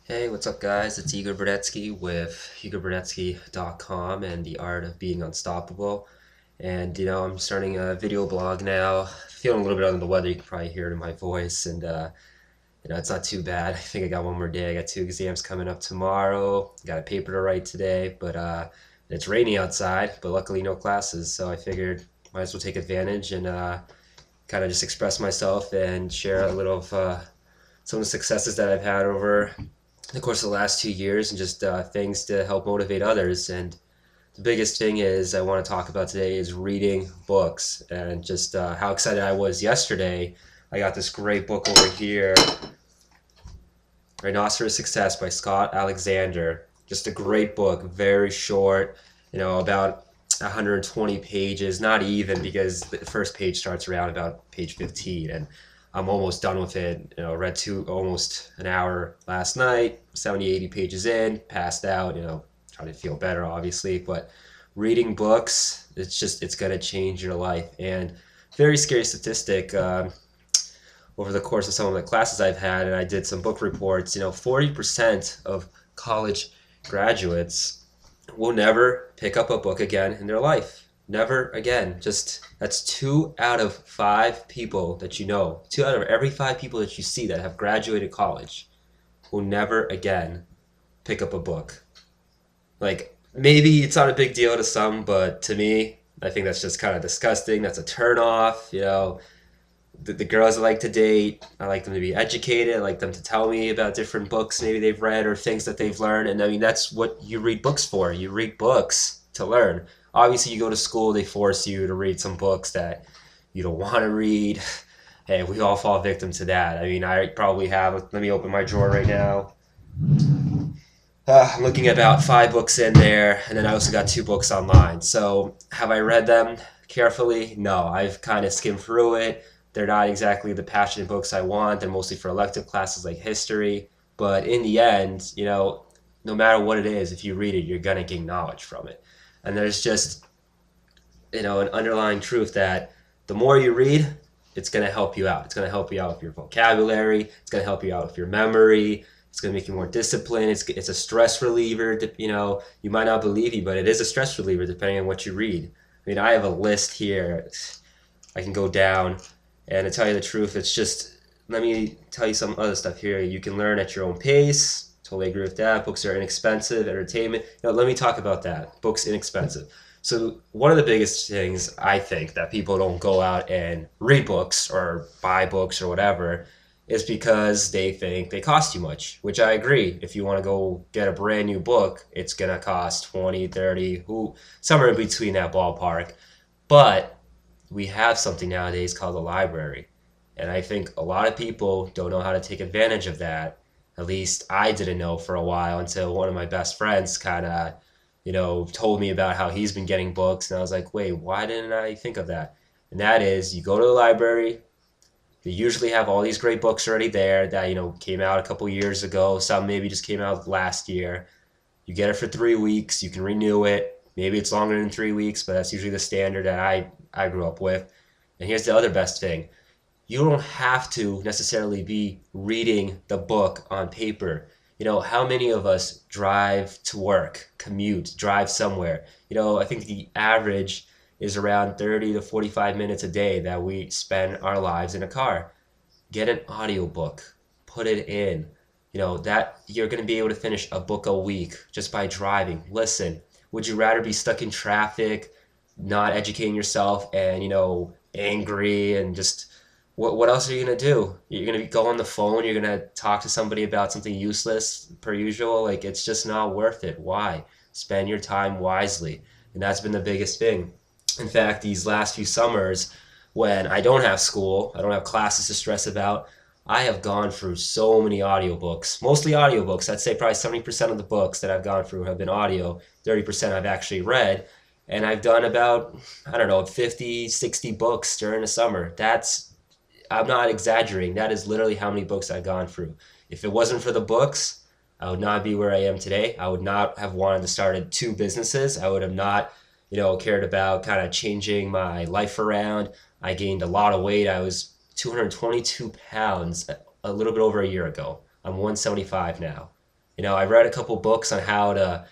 Hey, what's up, guys? It's Igor Burdetskiy with IgorBurdetskiy.com and the Art of Being Unstoppable. And I'm starting a video blog now. Feeling a little bit under the weather. You can probably hear it in my voice, and it's not too bad. I think I got one more day. I got two exams coming up tomorrow. Got a paper to write today, but it's rainy outside. But luckily, no classes, so I figured might as well take advantage and kind of just express myself and share a little of some of the successes that I've had over the course of the last 2 years, and just things to help motivate others. And the biggest thing is I want to talk about today is reading books, and just how excited I was yesterday. I got this great book over here, Rhinoceros Success by Scott Alexander. Just a great book, very short, about 120 pages, not even, because the first page starts around about page 15, and I'm almost done with it. Read almost an hour last night, 70, 80 pages in, passed out, trying to feel better, obviously. But reading books, it's going to change your life. And very scary statistic, over the course of some of the classes I've had, and I did some book reports, 40% of college graduates will never pick up a book again in their life. Never again. Just that's 2 out of 5 people that you know. 2 out of every 5 people that you see that have graduated college will never again pick up a book. Like, maybe it's not a big deal to some, but to me, I think that's just kind of disgusting. That's a turnoff. The girls I like to date, I like them to be educated. I like them to tell me about different books maybe they've read or things that they've learned. And I mean, that's what you read books for. You read books to learn. Obviously, you go to school, they force you to read some books that you don't want to read. Hey, we all fall victim to that. I mean, I probably have, let me open my drawer right now. I'm looking at about 5 books in there, and then I also got 2 books online. So have I read them carefully? No, I've kind of skimmed through it. They're not exactly the passionate books I want. They're mostly for elective classes like history. But in the end, no matter what it is, if you read it, you're going to gain knowledge from it. And there's just, an underlying truth that the more you read, it's going to help you out. It's going to help you out with your vocabulary. It's going to help you out with your memory. It's going to make you more disciplined. It's a stress reliever. You might not believe me, but it is a stress reliever depending on what you read. I mean, I have a list here. I can go down, and to tell you the truth, it's just, let me tell you some other stuff here. You can learn at your own pace. Totally agree with that. Books are inexpensive. Entertainment. Let me talk about that. Books inexpensive. So one of the biggest things I think that people don't go out and read books or buy books or whatever is because they think they cost too much, which I agree. If you want to go get a brand new book, it's going to cost 20, 30, somewhere in between that ballpark. But we have something nowadays called a library. And I think a lot of people don't know how to take advantage of that. At least I didn't know for a while until one of my best friends kind of told me about how he's been getting books, and I was like, wait, why didn't I think of that? And that is, you go to the library, they usually have all these great books already there that, came out a couple years ago. Some maybe just came out last year. You get it for 3 weeks, you can renew it. Maybe it's longer than 3 weeks, but that's usually the standard that I grew up with. And here's the other best thing. You don't have to necessarily be reading the book on paper. How many of us drive to work, commute, drive somewhere? I think the average is around 30 to 45 minutes a day that we spend our lives in a car. Get an audiobook, put it in. That you're going to be able to finish a book a week just by driving. Listen, would you rather be stuck in traffic, not educating yourself, and, angry and just what else are you going to do? You're going to go on the phone, you're going to talk to somebody about something useless per usual? Like, it's just not worth it. Why? Spend your time wisely. And that's been the biggest thing. In fact, these last few summers, when I don't have school, I don't have classes to stress about, I have gone through so many audiobooks, mostly audiobooks. I'd say probably 70% of the books that I've gone through have been audio, 30% I've actually read. And I've done about, I don't know, 50, 60 books during the summer. I'm not exaggerating. That is literally how many books I've gone through. If it wasn't for the books, I would not be where I am today. I would not have wanted to start 2 businesses. I would have not, cared about kind of changing my life around. I gained a lot of weight. I was 222 pounds a little bit over a year ago. I'm 175 now. I read a couple books on how to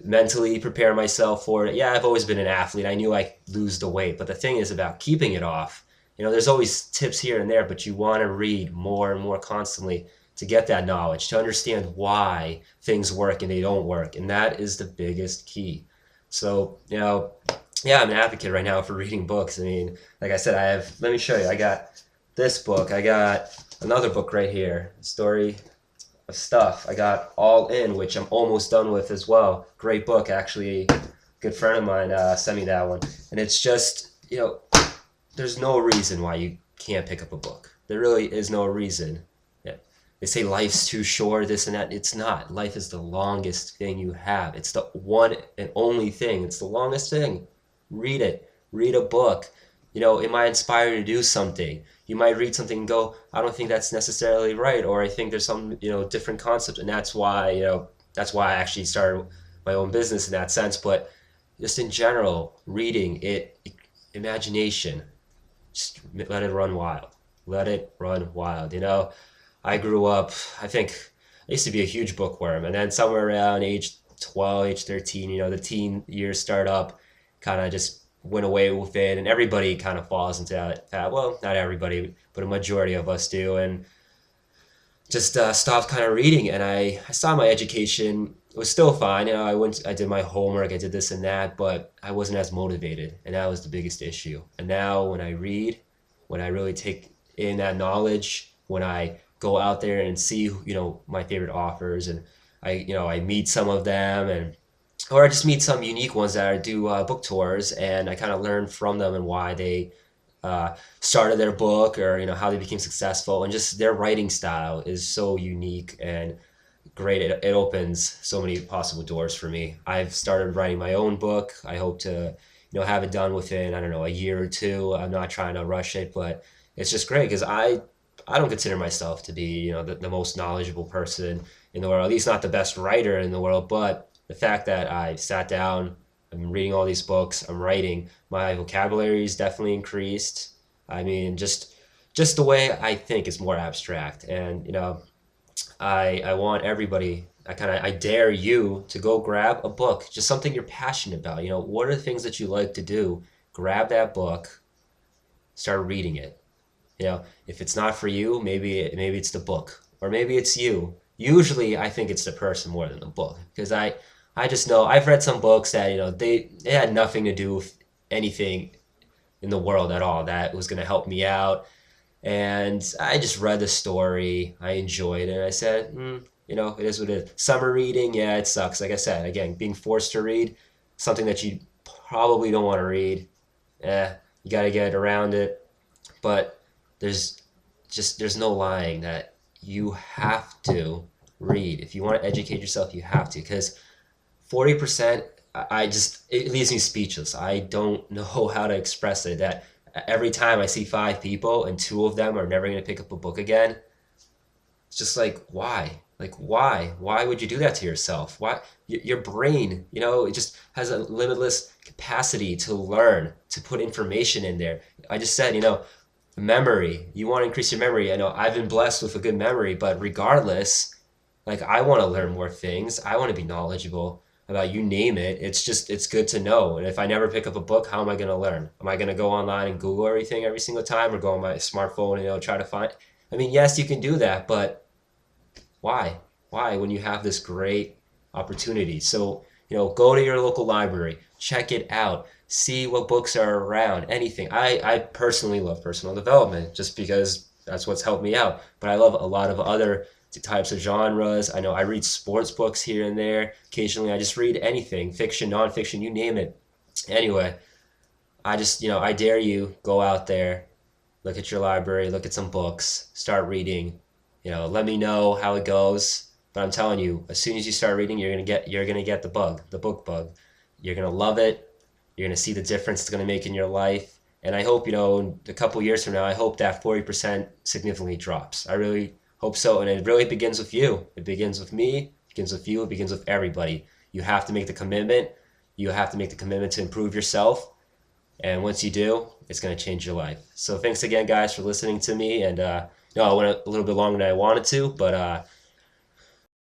mentally prepare myself for it. Yeah, I've always been an athlete. I knew I could lose the weight, but the thing is about keeping it off. There's always tips here and there, but you want to read more and more constantly to get that knowledge, to understand why things work and they don't work. And that is the biggest key. So, yeah, I'm an advocate right now for reading books. I mean, like I said, let me show you. I got this book. I got another book right here, Story of Stuff. I got All In, which I'm almost done with as well. Great book, actually. A good friend of mine sent me that one. And it's just, there's no reason why you can't pick up a book. There really is no reason. Yeah. They say life's too short, this and that. It's not. Life is the longest thing you have. It's the one and only thing. It's the longest thing. Read it. Read a book. It might inspire you to do something. You might read something and go, I don't think that's necessarily right, or I think there's some, different concept, and that's why I actually started my own business in that sense. But just in general, reading imagination, just let it run wild. Let it run wild. I grew up, I think, I used to be a huge bookworm, and then somewhere around age 12, age 13, the teen years start up, kind of just went away with it, and everybody kind of falls into that. Well, not everybody, but a majority of us do, and just stopped kind of reading. And I saw my education was still fine. I did my homework, I did this and that, but I wasn't as motivated, and that was the biggest issue. And now when I read, when I really take in that knowledge, when I go out there and see, my favorite authors, and I meet some of them, or I just meet some unique ones that I do book tours, and I kind of learn from them and why they started their book, or how they became successful, and just their writing style is so unique and great. It opens so many possible doors for me. I've started writing my own book. I hope to have it done within, I don't know, a year or two. I'm not trying to rush it, but it's just great because I don't consider myself to be the most knowledgeable person in the world, at least not the best writer in the world, but the fact that I sat down, I'm reading all these books, I'm writing, my vocabulary is definitely increased. I mean, just the way I think is more abstract. And I want everybody, I dare you to go grab a book, just something you're passionate about. What are the things that you like to do? Grab that book, start reading it. If it's not for you, maybe it's the book, or maybe it's you. Usually I think it's the person more than the book, because I just know I've read some books that they had nothing to do with anything in the world at all that was going to help me out, and I just read the story, I enjoyed it, and I said, it is what it is. Summer reading, yeah, it sucks. Like I said, again, being forced to read something that you probably don't want to read, you got to get around it. But there's no lying that you have to read. If you want to educate yourself, you have to, because 40%, it leaves me speechless. I don't know how to express it. That every time I see 5 people and 2 of them are never going to pick up a book again, it's just like, why? Like, why? Why would you do that to yourself? Why? Your brain, it just has a limitless capacity to learn, to put information in there. I just said, memory. You want to increase your memory. I know I've been blessed with a good memory, but regardless, like, I want to learn more things. I want to be knowledgeable about, you name it. It's good to know. And if I never pick up a book, how am I going to learn? Am I going to go online and Google everything every single time, or go on my smartphone and try to find? I mean, yes, you can do that, but why? Why, when you have this great opportunity? So, go to your local library, check it out, see what books are around, anything. I personally love personal development just because that's what's helped me out. But I love a lot of other types of genres. I know I read sports books here and there. Occasionally I just read anything, fiction, nonfiction, you name it. Anyway, I dare you, go out there, look at your library, look at some books, start reading. Let me know how it goes. But I'm telling you, as soon as you start reading, you're gonna get the bug, the book bug. You're gonna love it. You're gonna see the difference it's gonna make in your life. And I hope, in a couple years from now, I hope that 40% significantly drops. I really hope so. And it really begins with you. It begins with me. It begins with you. It begins with everybody. You have to make the commitment. You have to make the commitment to improve yourself. And once you do, it's going to change your life. So thanks again, guys, for listening to me. And I went a little bit longer than I wanted to, but